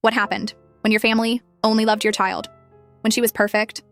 What happened when your family only loved your child? When she was perfect?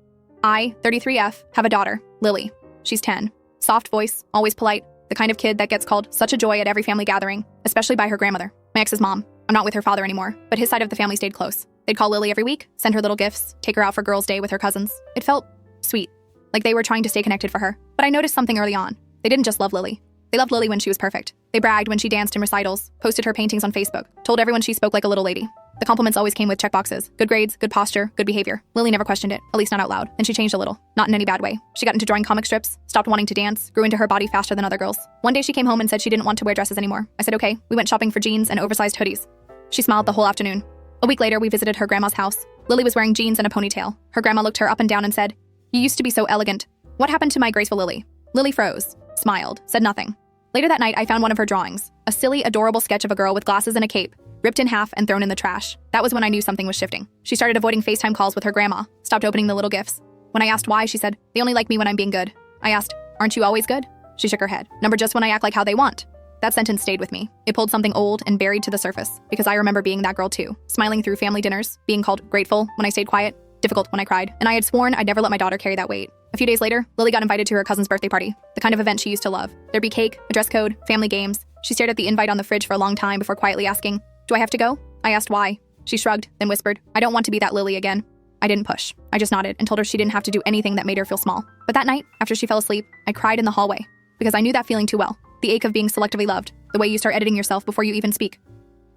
I, 33F, have a daughter, Lily. She's 10. Soft voice, always polite, the kind of kid that gets called such a joy at every family gathering, especially by her grandmother, my ex's mom. I'm not with her father anymore, but his side of the family stayed close. They'd call Lily every week, send her little gifts, take her out for girls' day with her cousins. It felt sweet, like they were trying to stay connected for her. But I noticed something early on. They didn't just love Lily. They loved Lily when she was perfect. They bragged when she danced in recitals, posted her paintings on Facebook, told everyone she spoke like a little lady. The compliments always came with checkboxes. Good grades, good posture, good behavior. Lily never questioned it, at least not out loud. Then she changed a little, not in any bad way. She got into drawing comic strips, stopped wanting to dance, grew into her body faster than other girls. One day she came home and said she didn't want to wear dresses anymore. I said okay. We went shopping for jeans and oversized hoodies. She smiled the whole afternoon. A week later, we visited her grandma's house. Lily was wearing jeans and a ponytail. Her grandma looked her up and down and said, "You used to be so elegant. What happened to my graceful Lily?" Lily froze, smiled, said nothing. Later that night, I found one of her drawings, a silly, adorable sketch of a girl with glasses and a cape, ripped in half and thrown in the trash. That was when I knew something was shifting. She started avoiding FaceTime calls with her grandma, stopped opening the little gifts. When I asked why, she said, "They only like me when I'm being good." I asked, "Aren't you always good?" She shook her head. "Number just when I act like how they want." That sentence stayed with me. It pulled something old and buried to the surface, because I remember being that girl too, smiling through family dinners, being called grateful when I stayed quiet, difficult when I cried, and I had sworn I'd never let my daughter carry that weight. A few days later, Lily got invited to her cousin's birthday party, the kind of event she used to love. There'd be cake, a dress code, family games. She stared at the invite on the fridge for a long time before quietly asking, "Do I have to go?" I asked why. She shrugged, then whispered, "I don't want to be that Lily again." I didn't push. I just nodded and told her she didn't have to do anything that made her feel small. But that night, after she fell asleep, I cried in the hallway, because I knew that feeling too well. The ache of being selectively loved, the way you start editing yourself before you even speak.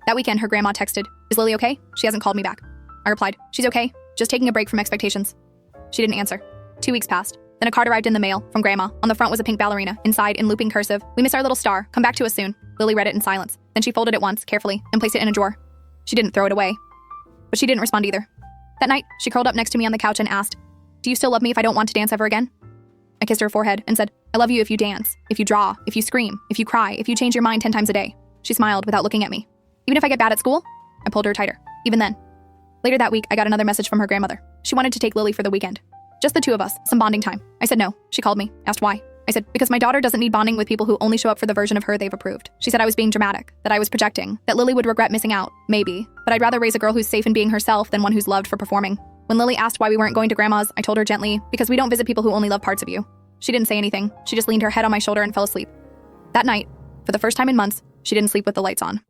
That weekend, her grandma texted, "Is Lily okay?" She hasn't called me back. I replied, "She's okay, just taking a break from expectations." She didn't answer. 2 weeks passed. Then a card arrived in the mail from Grandma. On the front was a pink ballerina. Inside, in looping cursive, "We miss our little star. Come back to us soon." Lily read it in silence. Then she folded it once, carefully, and placed it in a drawer. She didn't throw it away. But she didn't respond either. That night, she curled up next to me on the couch and asked, "Do you still love me if I don't want to dance ever again?" I kissed her forehead and said, "I love you if you dance, if you draw, if you scream, if you cry, if you change your mind 10 times a day." She smiled without looking at me. "Even if I get bad at school?" I pulled her tighter. Even then. Later that week, I got another message from her grandmother. She wanted to take Lily for the weekend. Just the two of us, some bonding time. I said no. She called me, asked why. I said, because my daughter doesn't need bonding with people who only show up for the version of her they've approved. She said I was being dramatic, that I was projecting, that Lily would regret missing out, maybe, but I'd rather raise a girl who's safe in being herself than one who's loved for performing. When Lily asked why we weren't going to Grandma's, I told her gently, because we don't visit people who only love parts of you. She didn't say anything. She just leaned her head on my shoulder and fell asleep. That night, for the first time in months, she didn't sleep with the lights on.